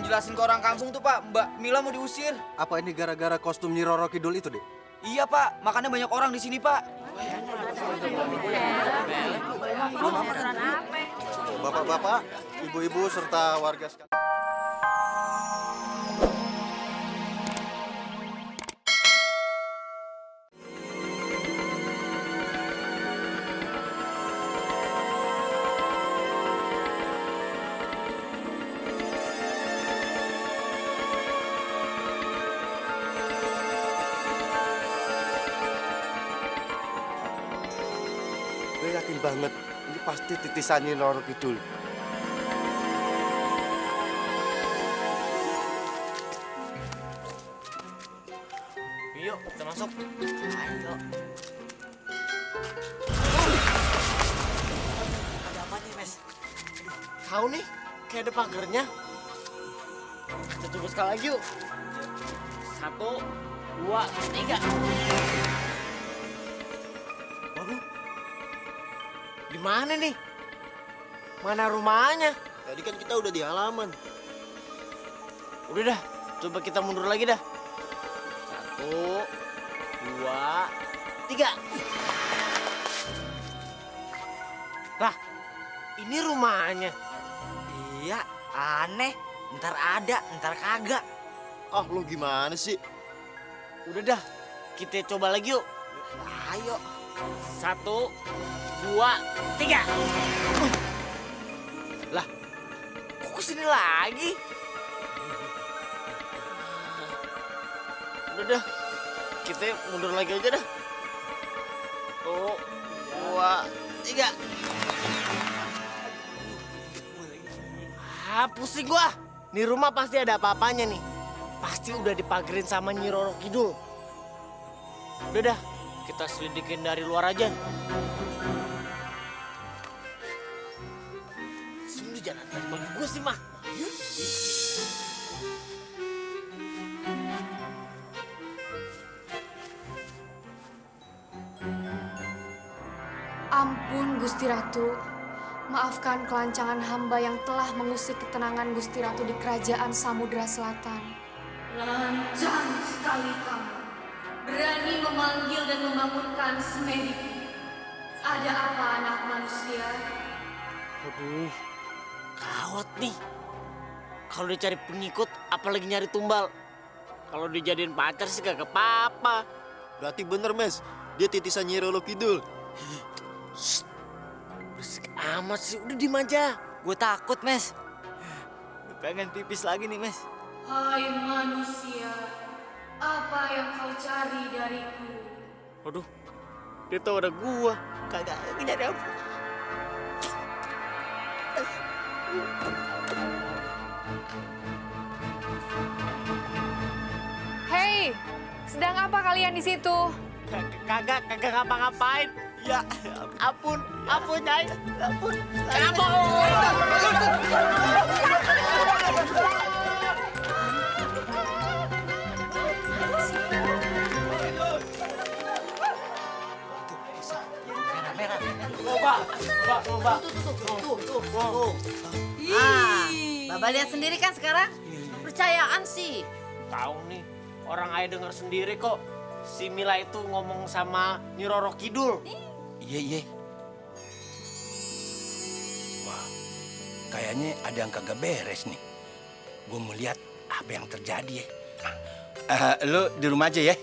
jelasin ke orang kampung tuh Pak, Mbak Mila mau diusir. Apa ini gara-gara kostum Nyi Roro Kidul itu, Dek? Iya Pak, makanya banyak orang di sini Pak. Bapak-bapak, ibu-ibu serta warga sekalian. Gue yakin banget, ini pasti titisan Nyi Roro Kidul. Yuk, kita masuk. Ayo. Ada apa nih, Mes? Tahu nih, kayak ada pagernya. Kita coba sekali lagi yuk. 1, 2, 3. Waduh, di mana nih? Mana rumahnya? Tadi kan kita udah di halaman. Udah dah, coba kita mundur lagi dah. 1, 2, 3. Lah, ini rumahnya. Iya, aneh. Ntar ada, ntar kagak. Ah, lu gimana sih? Udah dah, kita coba lagi yuk. Ayo. 1, 2, 3. Lah, kok kesini lagi? Udah dah, kita mundur lagi aja dah. 1, 2, 3. Ah, pusing gua. Nih rumah pasti ada apa-apanya nih. Pasti udah dipagerin sama Nyi Roro Kidul. Udah dah, kita selidikin dari luar aja. Sini jangan lihat baju gue sih, Mah. Ampun Gusti Ratu, maafkan kelancangan hamba yang telah mengusik ketenangan Gusti Ratu di kerajaan Samudra Selatan. Lancang sekali kamu, berani memanggil dan membangunkan Semedi. Ada apa anak manusia? Aduh, gawat nih. Kalau dicari pengikut, apalagi nyari tumbal. Kalau dijadiin pacar sih kagak apa-apa. Berarti bener, Mes. Dia titisan Nyi Roro Kidul. Berisik amat sih, udah diem aja. Gue takut, Mes. Pengen pipis lagi nih, Mes. Hai manusia, apa yang kau cari dariku? Aduh, dia tahu ada gua. Kagak nyari apa. Hei, sedang apa kalian di situ? Kagak ngapa-ngapain. Ya, Ampun, Nyai. Ampun. kenapa? Mbak. Bapak lihat sendiri kan sekarang? Kepercayaan sih. Tahu nih, orang ayah denger sendiri kok. Si Mila itu ngomong sama Nyi Roro Kidul. Iya. Wah, kayaknya ada yang kagak beres nih. Gue mau lihat apa yang terjadi ya. Lu di rumah aja ya.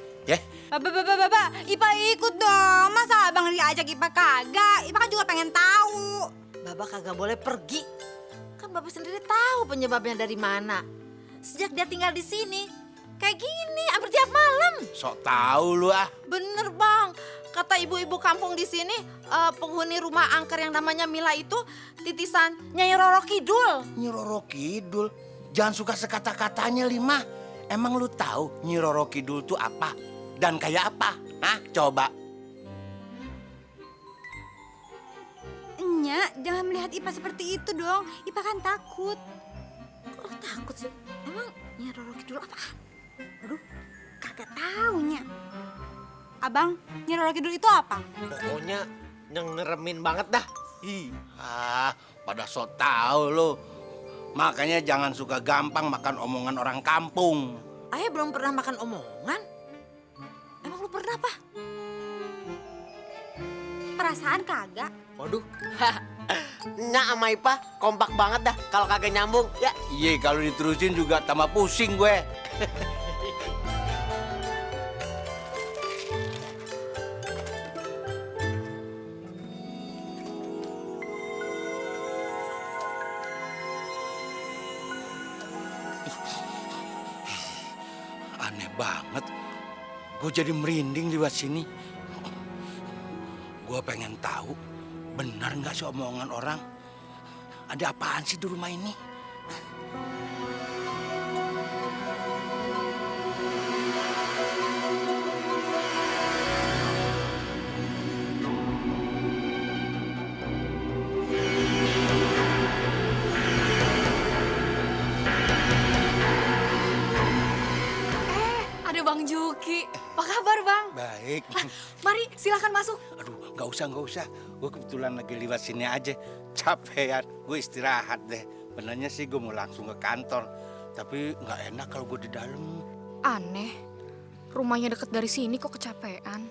Bapak, Ipa ikut dong. Masa abang diajak Ipa kagak? Ipa kan juga pengen tahu. Bapak kagak boleh pergi. Kan Bapak sendiri tahu penyebabnya dari mana. Sejak dia tinggal di sini, kayak gini hampir tiap malam. Sok tahu lu ah. Bener bang, kata ibu-ibu kampung di sini, penghuni rumah angker yang namanya Mila itu titisan Nyai Roro Kidul. Nyi Roro Kidul, jangan suka sekata-katanya Lima. Emang lu tahu Nyi Roro Kidul tuh apa? Dan kayak apa? Hah? Coba. Nyak, jangan melihat Ipa seperti itu dong. Ipa kan takut. Kok takut sih? Emang Nyai Roro Kidul apaan? Aduh, kagak tahu Nyak. Abang, Nyai Roro Kidul itu apa? Pokoknya ngeremin banget dah. Pada sok tahu lu. Makanya jangan suka gampang makan omongan orang kampung. Ayah belum pernah makan omongan. Emang lu pernah apa? Perasaan kagak. Waduh. Nya sama Ipa kompak banget dah kalau kagak nyambung ya. Iya, kalau diterusin juga tambah pusing gue. Aneh banget. Gue jadi merinding lewat sini. Gue pengen tahu, benar nggak sih omongan orang? Ada apaan sih di rumah ini? Ada Bang Juki. Apa kabar, Bang? Baik. Mari, silakan masuk. Aduh, nggak usah. Gue kebetulan lagi lewat sini aja. Capean, gue istirahat deh. Benarnya sih gue mau langsung ke kantor. Tapi nggak enak kalau gue di dalam. Aneh. Rumahnya deket dari sini kok kecapean.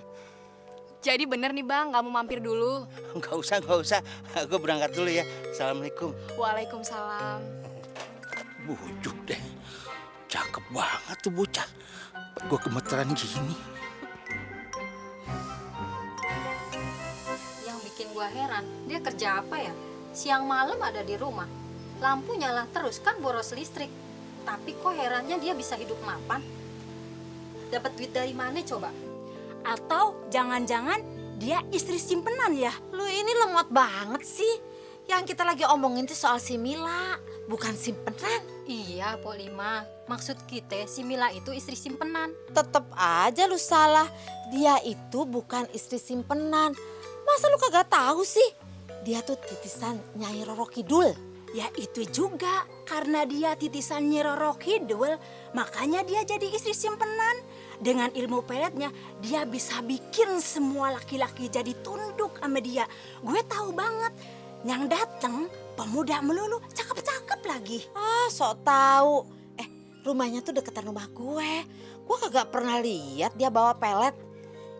Jadi bener nih, Bang, nggak mau mampir dulu. Nggak usah. Gue berangkat dulu ya. Assalamualaikum. Waalaikumsalam. Bujuk deh. Cakep banget tuh bocah. Gue gemeteran gini. Yang bikin gua heran, dia kerja apa ya? Siang malam ada di rumah. Lampu nyala terus kan boros listrik. Tapi kok herannya dia bisa hidup mapan? Dapat duit dari mana coba? Atau jangan-jangan dia istri simpenan ya? Lu ini lemot banget sih. Yang kita lagi omongin tuh soal si Mila, bukan simpenan. Iya, Po Lima. Maksud kita si Mila itu istri simpenan. Tetep aja lu salah. Dia itu bukan istri simpenan. Masa lu kagak tahu sih? Dia tuh titisan Nyai Roro Kidul. Ya itu juga, karena dia titisan Nyi Roro Kidul, makanya dia jadi istri simpenan. Dengan ilmu peletnya, dia bisa bikin semua laki-laki jadi tunduk sama dia. Gue tahu banget, yang dateng pemuda melulu, cakep-cakep lagi. Ah, sok tahu. Rumahnya tuh deketan rumah gue. Gue kagak pernah lihat dia bawa pelet.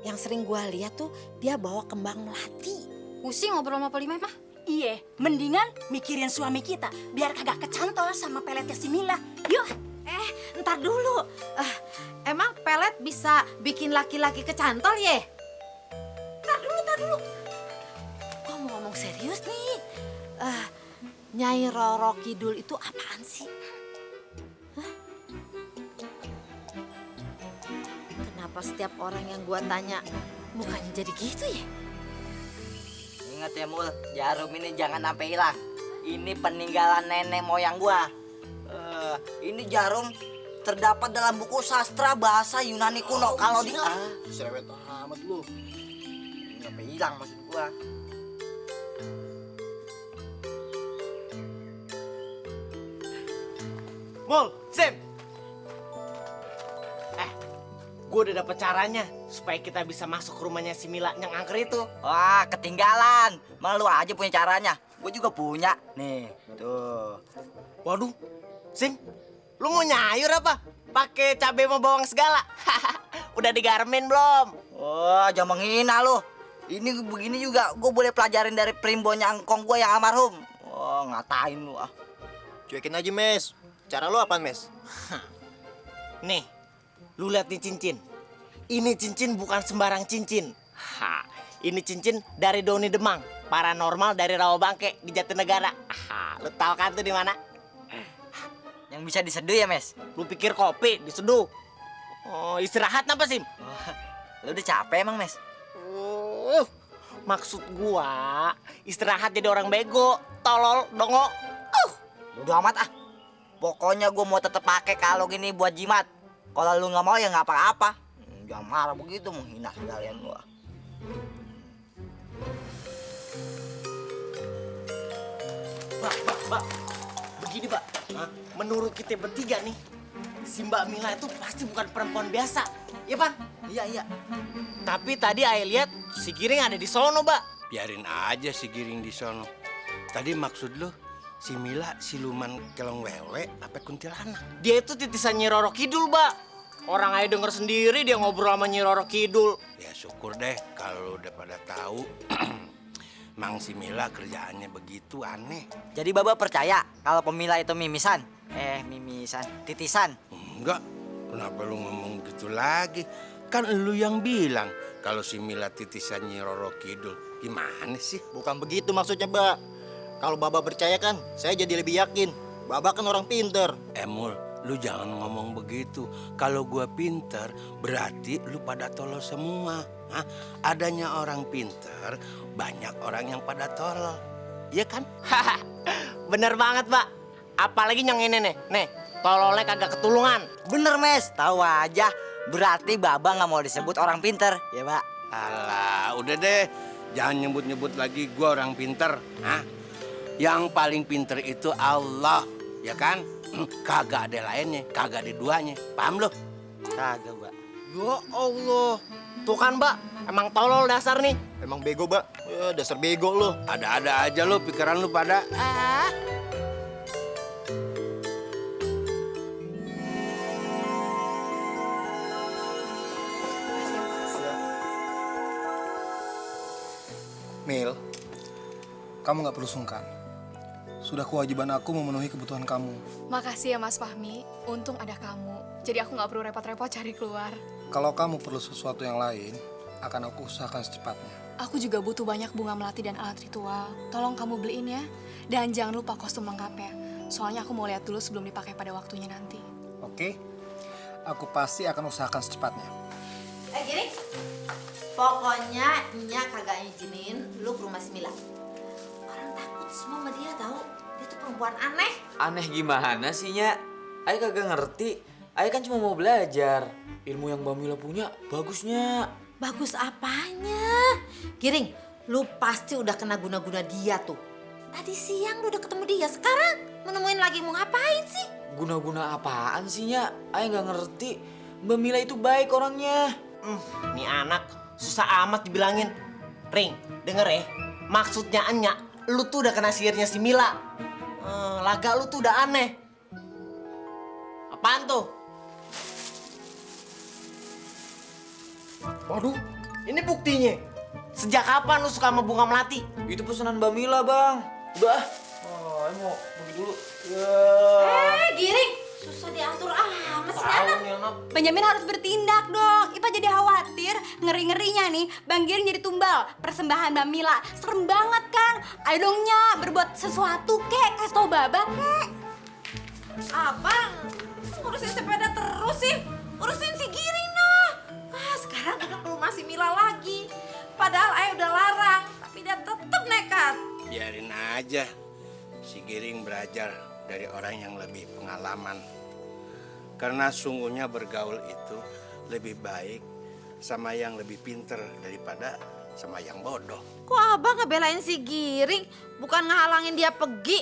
Yang sering gue lihat tuh dia bawa kembang melati. Pusing ngobrol sama Po Lima mah. Iya, mendingan mikirin suami kita, biar kagak kecantol sama peletnya si Mila. Yuk. Ntar dulu. Emang pelet bisa bikin laki-laki kecantol ya? Ntar dulu. Gue mau ngomong serius nih. Nyai Roro Kidul itu apaan sih? Kenapa setiap orang yang gua tanya mukanya jadi gitu ya? Ingat ya Mul, jarum ini jangan sampai hilang. Ini peninggalan nenek moyang gua. Ini jarum terdapat dalam buku sastra bahasa Yunani kuno. Kalau di Sewet amat lu. Ini sampai hilang maksud gua. Mul, Sim. Gue udah dapet caranya supaya kita bisa masuk ke rumahnya si Mila yang angker itu. Wah, ketinggalan. Malu aja punya caranya. Gue juga punya. Nih, tuh. Waduh, Sim, lu mau nyayur apa? Pakai cabai sama bawang segala. Udah digarmin belum? Wah, jangan menghina lu. Ini begini juga gue boleh pelajarin dari primbonya angkong gue yang almarhum. Wah, ngatain lu ah. Cuekin aja, Mes. Cara lu apaan, Mes? Nih, lu lihat nih cincin. Ini cincin bukan sembarang cincin. Ini cincin dari Doni Demang, paranormal dari Rawabangke di Jatinegara. Lu tahu kan tuh di mana? Yang bisa diseduh ya, Mes? Lu pikir kopi diseduh? Oh, istirahat apa sih? Lu udah capek emang, Mes? Maksud gua istirahat jadi orang bego, tolol, dongo. Udah amat ah. Pokoknya gua mau tetep pakai kalung ini buat jimat. Kalau lu nggak mau ya nggak apa-apa. Jangan marah begitu, menghina sekalian gua. Mbak, begini Mbak. Menurut kita bertiga nih, si Mbak Mila itu pasti bukan perempuan biasa, ya Pan? Iya. Tapi tadi Ayah lihat si Giring ada di sono, Mbak. Biarin aja si Giring di sono. Tadi maksud lu si Mila siluman kelong wewe apa kuntilanak? Dia itu titisan Nyi Roro Kidul, Mbak. Orang aja denger sendiri dia ngobrol sama Nyi Roro Kidul. Ya syukur deh kalau udah pada tahu. Mang si Mila kerjaannya begitu aneh. Jadi Baba percaya kalau pemila itu mimisan? Titisan. Enggak, kenapa lu ngomong gitu lagi? Kan lu yang bilang kalau si Mila titisan Nyi Roro Kidul. Gimana sih? Bukan begitu maksudnya, Mbak. Kalau Baba percaya kan, saya jadi lebih yakin. Baba kan orang pinter. Mul, lu jangan ngomong begitu. Kalau gua pinter, berarti lu pada tolol semua. Hah? Adanya orang pinter, banyak orang yang pada tolol. Iya kan? Bener banget, Pak. Apalagi yang ini nih, tololnya kagak ketulungan. Bener, Mes. Tahu aja. Berarti Baba nggak mau disebut orang pinter, ya, Pak? Alah, udah deh. Jangan nyebut-nyebut lagi gua orang pinter. Hah? Yang paling pinter itu Allah, ya kan? Kagak ada lainnya, kagak ada duanya. Paham lo? Kagak, Mbak. Ya Allah. Tuh kan, Mbak. Emang tolol dasar nih. Emang bego, Mbak. Ya, dasar bego lo. Ada-ada aja lo pikiran lu pada. Mil, kamu nggak perlu sungkan. Sudah kewajiban aku memenuhi kebutuhan kamu. Makasih ya Mas Fahmi, untung ada kamu. Jadi aku nggak perlu repot-repot cari keluar. Kalau kamu perlu sesuatu yang lain, akan aku usahakan secepatnya. Aku juga butuh banyak bunga melati dan alat ritual. Tolong kamu beliin ya. Dan jangan lupa kostum lengkapnya. Soalnya aku mau lihat dulu sebelum dipakai pada waktunya nanti. Oke, aku pasti akan usahakan secepatnya. Gini, pokoknya Nya kagak izinin lu ke rumah si Mila. Orang takut semua sama dia tahu. Dia tuh perempuan aneh. Aneh gimana sih, Nya? Ayah kagak ngerti. Ayah kan cuma mau belajar. Ilmu yang Mbak Mila punya bagusnya. Bagus apanya? Giring, lu pasti udah kena guna-guna dia tuh. Tadi siang lu udah ketemu dia, sekarang menemuin lagi mau ngapain sih? Guna-guna apaan sih, Nya? Ayah nggak ngerti. Mbak Mila itu baik orangnya. Nih anak susah amat dibilangin. Ring, denger ya. Maksudnya Nya, lu tuh udah kena sihirnya si Mila. Laga lu tuh udah aneh. Apaan tuh? Waduh, ini buktinya. Sejak kapan lu suka sama bunga melati? Itu pesanan Mbak Mila, Bang. Udah. Oh, ayah mau pergi dulu. Giring, susah diatur amat sih anak. Benjamin harus bertindak dong. Ipa jadi khawatir, ngeri-ngerinya nih Bang Giring jadi tumbal persembahan Mbak Mila. Serem banget kan? Ayo dong Nya, berbuat sesuatu kek, kasih tau Baba kek. Abang, ngurusin sepeda terus sih. Urusin si Giring dong. Sekarang udah ke rumah si Mila lagi. Padahal ayah udah larang, tapi dia tetap nekat. Biarin aja. Si Giring belajar dari orang yang lebih pengalaman. Karena sungguhnya bergaul itu lebih baik sama yang lebih pinter daripada sama yang bodoh. Kok abang ngebelain si Giring, bukan ngehalangin dia pergi?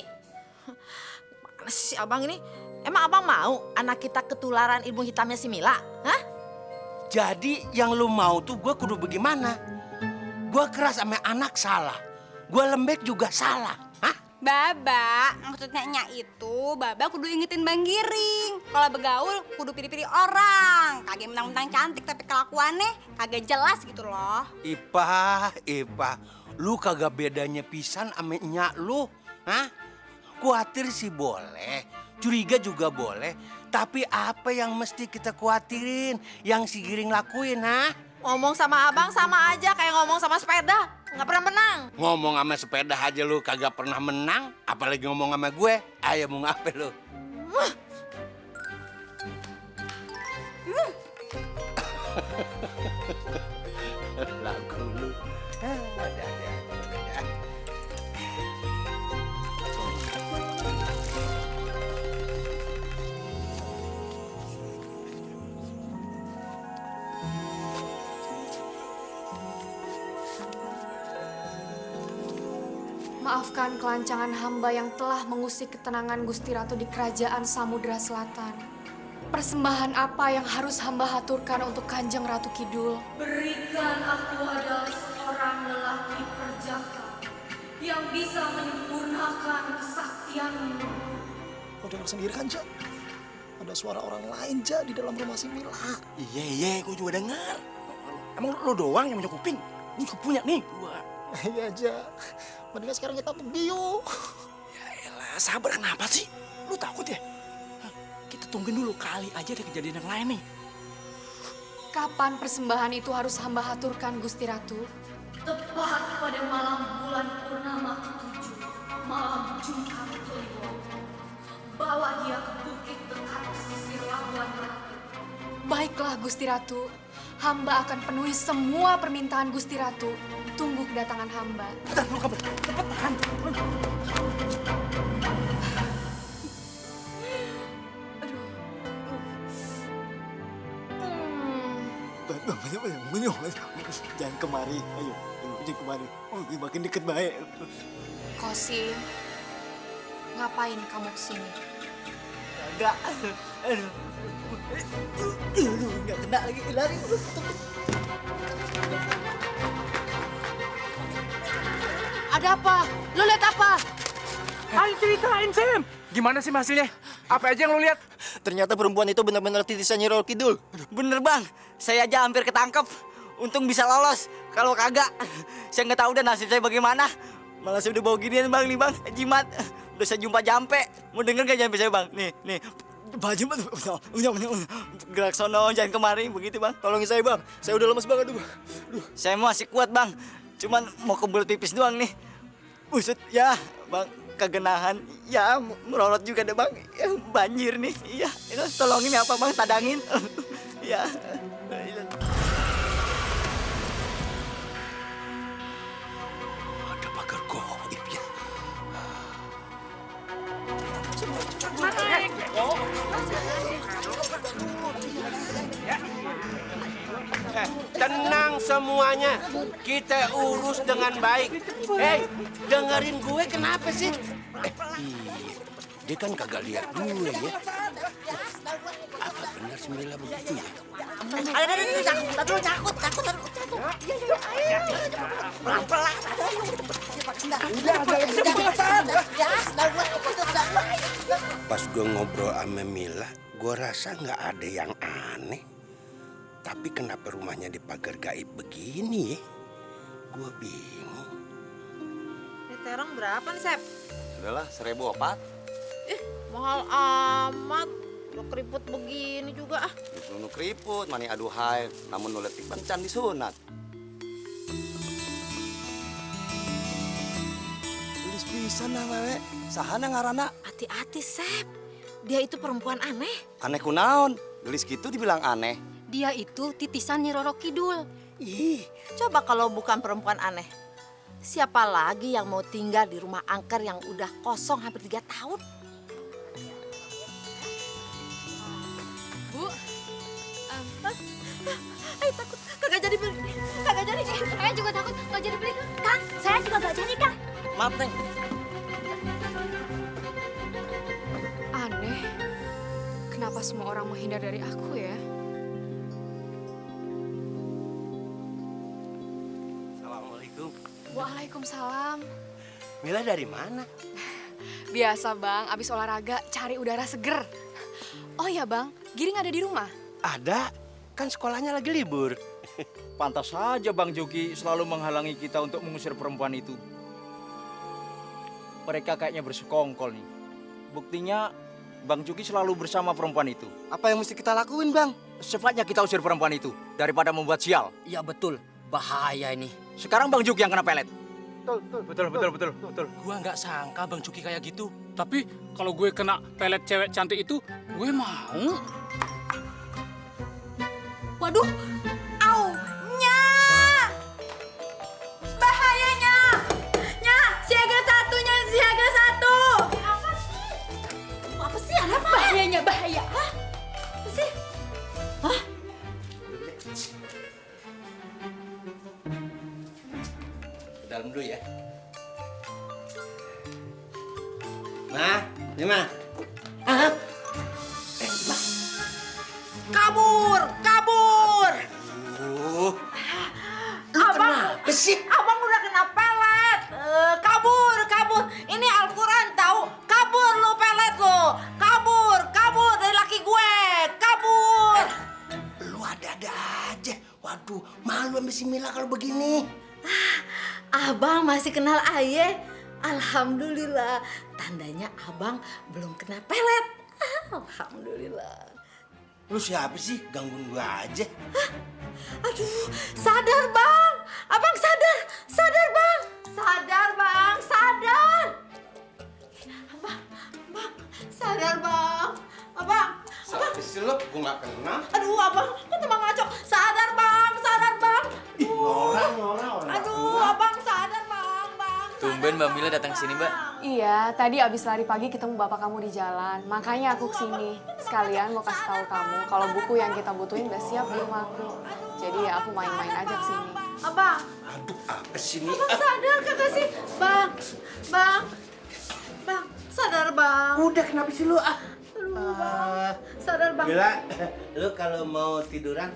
Mana sih abang ini? Emang abang mau anak kita ketularan ilmu hitamnya si Mila? Hah? Jadi yang lu mau tuh gue kudu bagaimana? Gue keras sama anak salah. Gue lembek juga salah. Hah? Baba, maksudnya Nya itu Baba kudu ingetin Bang Giring. Kalau begaul kudu pilih-pilih orang. Kagak mentang-mentang cantik tapi kelakuannya kagak jelas gitu loh. Ipa, lu kagak bedanya pisan sama nyak lu. Hah? Kuatir sih boleh, curiga juga boleh. Tapi apa yang mesti kita khawatirin yang si Giring lakuin, ha? Ngomong sama abang sama aja kayak ngomong sama sepeda. Nggak pernah menang. Ngomong sama sepeda aja lu kagak pernah menang. Apalagi ngomong sama gue, ayo mau ngapain lu? Lagu lu. Ada. Maafkan kelancangan hamba yang telah mengusik ketenangan Gusti Ratu di kerajaan Samudra Selatan. Persembahan apa yang harus hamba haturkan untuk Kanjeng Ratu Kidul? Berikan aku adalah seorang lelaki perjaka yang bisa menyempurnakan kesaktianmu dengar sendiri kan, Ja? Ada suara orang lain, Ja, di dalam rumah si Mila. Iya, gue juga dengar. Emang lo doang yang punya kuping? Gue juga punya nih, dua. Iya, Ja. Mendingan sekarang kita pergi yuk. Ya elah, sabar kenapa sih? Lu takut ya? Hah, kita tungguin dulu kali aja ada kejadian yang lain nih. Kapan persembahan itu harus hamba haturkan, Gusti Ratu? Tepat pada malam bulan purnama ke-7, malam Jumat Kliwon. Bawa dia ke bukit dekat pesisir Labuan Ratu. Baiklah, Gusti Ratu. Hamba akan penuhi semua permintaan Gusti Ratu. Tunggu kedatangan hamba. Cepetan, lu kabur. Cepetan. Jangan kemari, ayo, jangan kemari. Oh, makin deket baik. Kosim, ngapain kamu kesini? Enggak. Aduh. Enggak kena lagi, lari. Ada apa? Lu lihat apa? Ayo ceritain, Sam. Gimana sih hasilnya? Apa aja yang lu lihat? Ternyata perempuan itu benar-benar titisan Nyi Roro Kidul. Bener bang, saya aja hampir ketangkep. Untung bisa lolos. Kalau kagak, saya nggak tahu udah nasib saya bagaimana. Malah saya udah bawa ginian bang, nih bang, jimat. Udah saya jumpa jampe. Mau denger gak jampe saya bang? Nih. Baju bang, gerak sono, jangan kemari, begitu bang. Tolongin saya bang, saya udah lemes banget. Saya masih kuat bang, cuman mau kebelet pipis doang nih. Usut ya bang, kegenahan, ya merorot juga deh bang. Ya, banjir nih, iya. Tolongin ya apa bang, tadangin. Ya. Ada pagar goib ya. Tenang semuanya, kita urus dengan baik. Hei, dengerin gue kenapa sih? Iya, dia kan kagak lihat gue ya. Apa benar sembilan begitu ya? Aduh, takut. Pelan-pelan. Pas gue ngobrol sama Mila, gue rasa nggak ada yang aneh. Tapi kenapa rumahnya dipagar gaib begini ya? Gue bingung. Ini terong berapa nih, Sep? Udahlah, 1.004. Mahal amat. Udah keriput begini juga ah. Disunuh keriput, mani aduhai. Namun nuletik bencan disunat. Tulis pisan lah wewe. Sahana ngarana. Hati-hati, Sep. Dia itu perempuan aneh. Aneh kunaon? Gelis gitu dibilang aneh. Dia itu titisan Nyi Roro Kidul. Ih, coba kalau bukan perempuan aneh. Siapa lagi yang mau tinggal di rumah angker yang udah kosong hampir 3 tahun? Bu, Takut, kagak jadi beli. saya juga takut nggak jadi beli. Kang, saya juga gak jadi, Kang. Maaf Neng. Aneh. Kenapa semua orang menghindar dari aku ya? Assalamualaikum. Waalaikumsalam. Mila dari mana? Biasa bang, abis olahraga cari udara seger. Oh ya bang, Giring ada di rumah? Ada, kan sekolahnya lagi libur. Pantas saja Bang Joki selalu menghalangi kita untuk mengusir perempuan itu. Mereka kayaknya bersekongkol nih. Buktinya Bang Joki selalu bersama perempuan itu. Apa yang mesti kita lakuin, Bang? Secepatnya kita usir perempuan itu daripada membuat sial. Iya betul, bahaya ini. Sekarang Bang Joki yang kena pelet. Betul. Gua nggak sangka Bang Joki kayak gitu. Tapi kalau gue kena pelet cewek cantik itu, gue mau. Waduh, au, nya, bahayanya, nya, siaga 1. Apa sih? Ada apa? Bahaya. Hah? Apa sih? Hah? Ke dalam dulu ya. Ma, ini Ma. Kabur. Abang udah kena pelet. Kabur. Ini Al-Quran tahu. Kabur lu pelet lu. Mila kalau begini? Abang masih kenal Aye. Alhamdulillah. Tandanya abang belum kena pelet. Alhamdulillah. Lu siapa sih? Gangguin gua aja. Aduh, sadar bang. Abang sadar. Sadar bang. Sadar bang, sadar. Abang, sadar bang. Abang. Siapa sih lu? Gua gak kenal. Aduh abang, kok tambah ngaco. Sadar bang, sadar bang. Nora. Aduh, abang sadar bang. Tumben Mbak Mila datang ke sini, Mbak. Iya, tadi abis lari pagi ketemu bapak kamu di jalan. Makanya aku kesini. Sekalian mau kasih tahu kamu kalau buku yang kita butuhin udah siap di rumah aku. Jadi ya aku main-main aja kesini. Abang. Aduh, apa sih ini? Abang sadar kagak sih? Bang, sadar bang. Udah kenapa sih lu? Aduh bang, sadar bang. Mila, lu kalau mau tiduran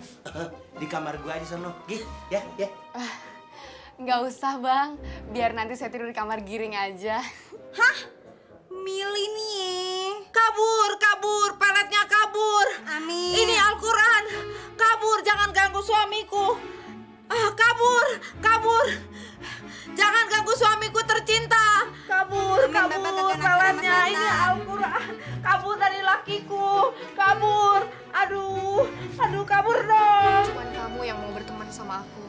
di kamar gua aja sono. Gih, ya. Nggak usah bang, biar nanti saya tidur di kamar giring aja. Hah? Mili nih. Kabur, peletnya kabur. Amin. Ini Al-Quran. Kabur, jangan ganggu suamiku. Kabur. Jangan ganggu suamiku tercinta. Kabur, peletnya. Ini Al-Quran. Kabur dari lakiku. Kabur. Aduh, kabur dong. Cuman kamu yang mau berteman sama aku.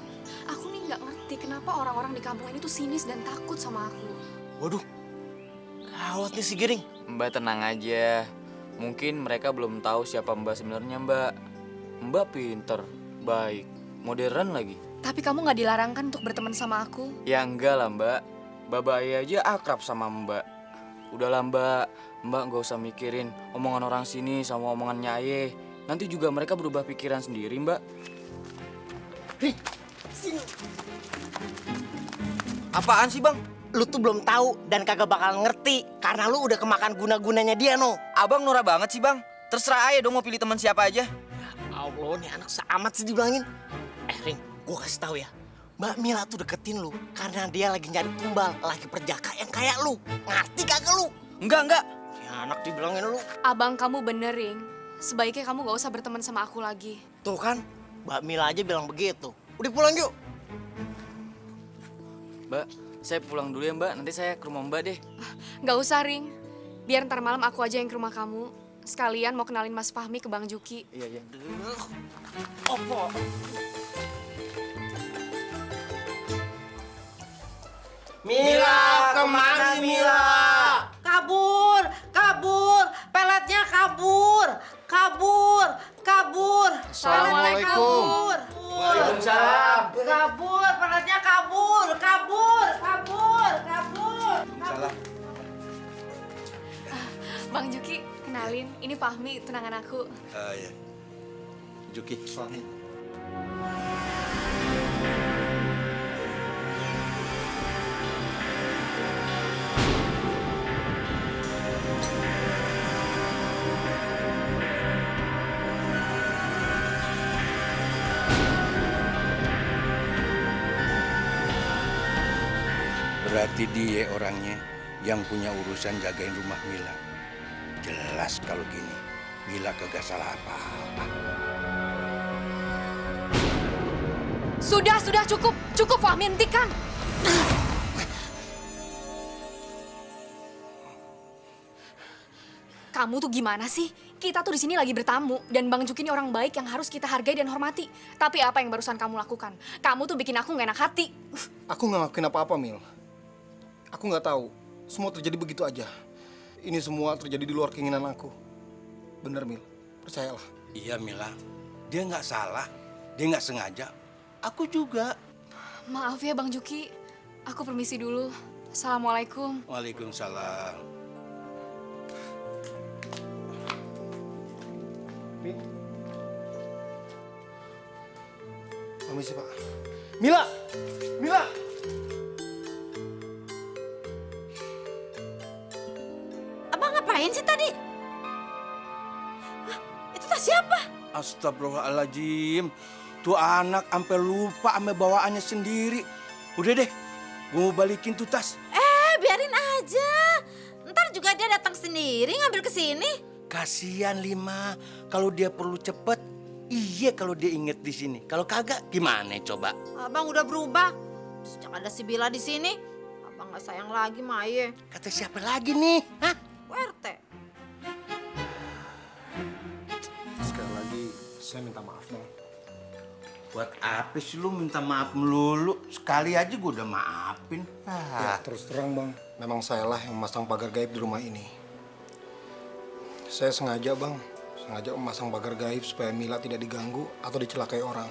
Aku nih nggak ngerti kenapa orang-orang di kampung ini tuh sinis dan takut sama aku. Waduh, gawat nih si Giring. Mbak tenang aja. Mungkin mereka belum tahu siapa Mbak sebenarnya, Mbak. Mbak pinter, baik, modern lagi. Tapi kamu nggak dilarangkan untuk berteman sama aku? Ya enggak lah, Mbak. Baba Ayah aja akrab sama Mbak. Udahlah, Mbak. Mbak nggak usah mikirin omongan orang sini sama omongannya Ayah. Nanti juga mereka berubah pikiran sendiri, Mbak. Sini. Apaan sih, Bang? Lu tuh belum tahu dan kagak bakal ngerti karena lu udah kemakan guna-gunanya dia, no. Abang norak banget sih, Bang. Terserah aja dong mau pilih teman siapa aja. Allah, nih anak seamat sih dibilangin. Ring, gua kasih tahu ya. Mbak Mila tuh deketin lu karena dia lagi nyari tumbal, laki perjaka yang kayak lu. Ngerti kagak lu? Enggak. Ya anak dibilangin lu. Abang kamu bener, Ring. Sebaiknya kamu gak usah berteman sama aku lagi. Tuh kan, Mbak Mila aja bilang begitu. Udah pulang yuk. Mbak, saya pulang dulu ya, Mbak. Nanti saya ke rumah Mbak deh. Gak usah, Ring. Biar ntar malam aku aja yang ke rumah kamu. Sekalian mau kenalin Mas Fahmi ke Bang Juki. Iya. Opo. Mila, kemana Mila? Kabur. Peletnya kabur. Assalamualaikum. Waalaikumsalam. Kabur, peletnya kabur. Salam. Bang Juki, kenalin. Ini Fahmi, tunangan aku. Iya. Juki. Berarti dia orangnya yang punya urusan jagain rumah Mila. Jelas kalau gini, Mila kagak salah apa-apa. Sudah, cukup. Cukup, Fahmi, hentikan. Kamu tuh gimana sih? Kita tuh di sini lagi bertamu dan Bang Juki ini orang baik yang harus kita hargai dan hormati. Tapi apa yang barusan kamu lakukan? Kamu tuh bikin aku nggak enak hati. Aku nggak ngelakuin apa-apa, Mil. Aku nggak tahu. Semua terjadi begitu aja. Ini semua terjadi di luar keinginan aku. Bener, Mil. Percayalah. Iya, Mila. Dia nggak salah. Dia nggak sengaja. Aku juga. Maaf ya, Bang Juki. Aku permisi dulu. Assalamualaikum. Waalaikumsalam. Permisi, Pak. Mila! Abang ngapain sih tadi? Hah, itu tas siapa? Astagfirullahaladzim. Tuh anak sampai lupa sama bawaannya sendiri. Udah deh, gue mau balikin tuh tas. Biarin aja. Ntar juga dia datang sendiri ngambil ke sini. Kasihan Lima, kalau dia perlu cepet. Iya kalau dia inget di sini. Kalau kagak gimana coba? Abang udah berubah. Sejak ada si Bila di sini, abang nggak sayang lagi sama Aye. Kata siapa lagi nih? Hah? WRT. Sekali lagi, saya minta maaf, Bang. Buat apa sih lu minta maaf melulu? Sekali aja gue udah maafin. Ya, terus terang, Bang. Memang sayalah yang memasang pagar gaib di rumah ini. Saya sengaja, Bang. Sengaja memasang pagar gaib supaya Mila tidak diganggu atau dicelakai orang.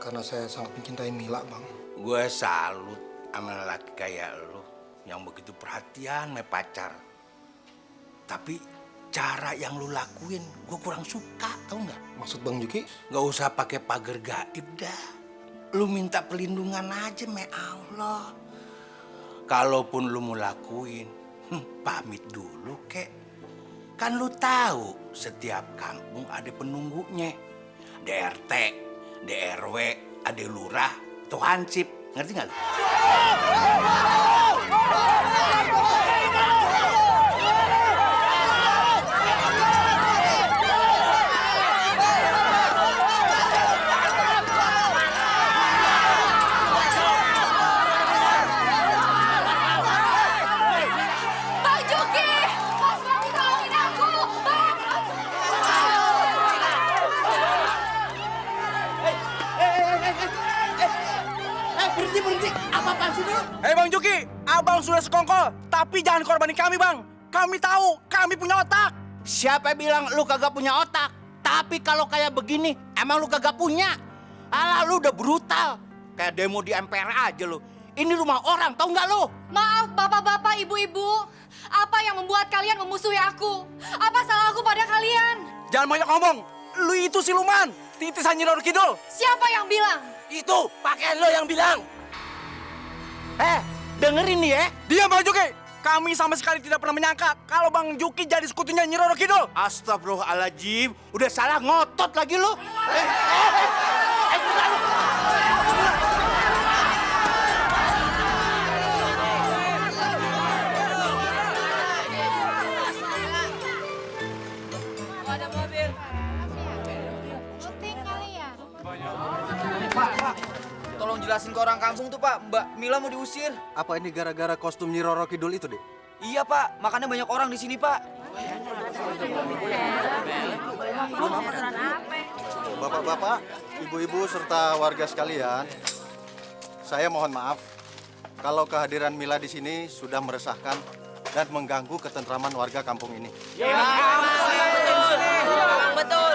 Karena saya sangat mencintai Mila, Bang. Gue salut sama lelaki kayak lu yang begitu perhatian sama pacar. Tapi cara yang lu lakuin gue kurang suka, tau nggak? Maksud Bang Juki? Nggak usah pakai pagar gaib dah. Lu minta perlindungan aja sama Allah. Kalaupun lu mau lakuin, pamit dulu kek. Kan lu tahu setiap kampung ada penunggunya. DRT, DRW, ada lurah, tuh hansip. Ngerti nggak lu? Bang Juki! Mas Bang, tolongin aku! Bang! Berhenti. Apa-apaan sih dulu? Bang Juki, abang sudah sekongkol, tapi jangan korbanin kami, Bang. Kami tahu, kami punya otak. Siapa bilang lu kagak punya otak? Tapi kalau kayak begini, emang lu kagak punya? Alah, lu udah brutal. Kayak demo di MPR aja lu. Ini rumah orang, tau nggak lu? Maaf bapak-bapak, ibu-ibu. Apa yang membuat kalian memusuhi aku? Apa salah aku pada kalian? Jangan banyak ngomong. Lu itu siluman, titisan Nyi Roro Kidul. Siapa yang bilang? Itu, pakaian lo yang bilang. Dengerin nih ya. Diam, Bang Juki. Kami sama sekali tidak pernah menyangka kalau Bang Juki jadi sekutunya Nyi Roro Kidul. Astagfirullahaladzim, udah salah ngotot lagi lu. Ada mobil. Syuting kali ya? Pak, tolong jelasin ke orang kampung tuh, Pak. Mbak Mila mau diusir. Apa ini gara-gara kostum Nyi Roro Kidul itu, Dek? Iya, Pak. Makanya banyak orang di sini, Pak. Bapak-bapak, ibu-ibu serta warga sekalian, saya mohon maaf kalau kehadiran Mila di sini sudah meresahkan dan mengganggu ketentraman warga kampung ini. Betul.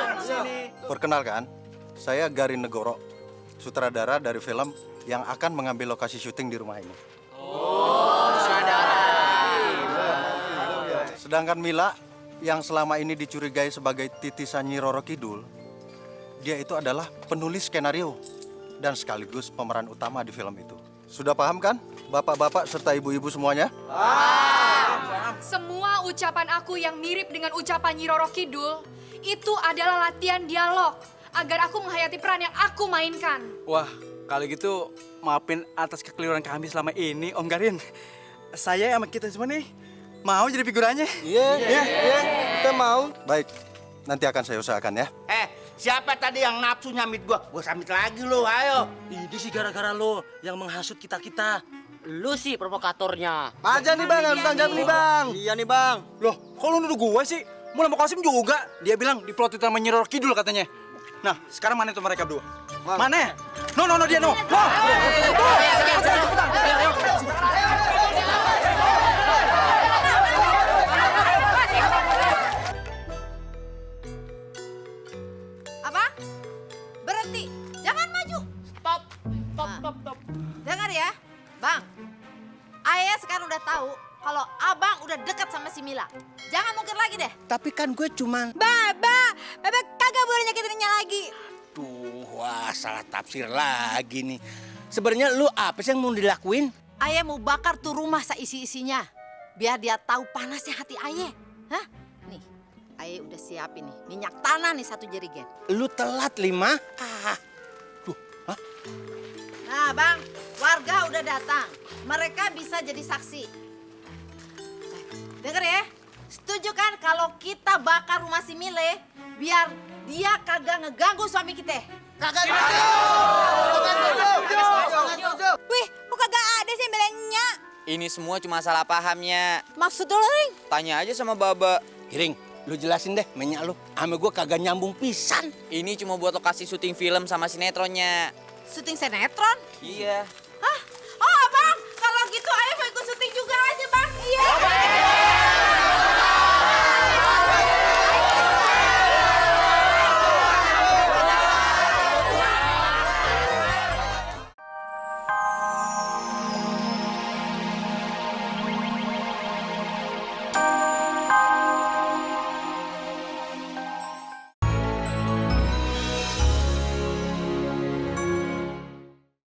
Perkenalkan, saya Garin Negoro, sutradara dari film yang akan mengambil lokasi syuting di rumah ini. Sedangkan Mila yang selama ini dicurigai sebagai titisan Nyi Roro Kidul, dia itu adalah penulis skenario dan sekaligus pemeran utama di film itu. Sudah paham kan, bapak-bapak serta ibu-ibu semuanya? Semua ucapan aku yang mirip dengan ucapan Nyi Roro Kidul itu adalah latihan dialog agar aku menghayati peran yang aku mainkan. Wah, kalau gitu maafin atas kekeliruan kami selama ini, Om Garin. Saya sama kita semua nih mau jadi figurannya. Iya, kita mau. Baik, nanti akan saya usahakan ya. Siapa tadi yang nafsu nyamit gua? Gua samit lagi lu, ayo. Ini sih gara-gara lo yang menghasut kita-kita. Lu sih provokatornya. Aja nih bang, tanggung nih bang. Iya nih bang. Loh, kok lu nuduh gua sih? Mulai sama Qasim juga. Dia bilang diplotin sama Nyi Roro Kidul katanya. Nah, sekarang mana tuh mereka berdua? Mana? No, dia no. Apa? Berhenti. Jangan maju. Stop. Dengar ya, Bang. Ayah sekarang udah tahu kalau abang udah dekat sama si Mila. Jangan mungkin lagi deh. Tapi kan gue cuman... Baba kagak boleh nyakitinnya lagi. Wah, salah tafsir lagi nih. Sebenarnya lu apa sih yang mau dilakuin? Ayah mau bakar tuh rumah seisi-isinya. Biar dia tahu panasnya hati ayah. Hah? Nih, ayah udah siapin nih. Minyak tanah nih 1 jerigen. Lu telat 5. Nah, Bang, warga udah datang. Mereka bisa jadi saksi. Dengar ya, setuju kan kalau kita bakar rumah si Mile biar dia kagak ngeganggu suami kita? Kagak setuju. Mel. Wih, kok kagak ada sih belengnya? Ini semua cuma salah pahamnya. Maksud lo, Ring? Tanya aja sama Baba. Giring, lu jelasin deh menyak lu. Ame gua kagak nyambung pisan. Ini cuma buat lokasi syuting film sama sinetronnya. Syuting sinetron? Iya.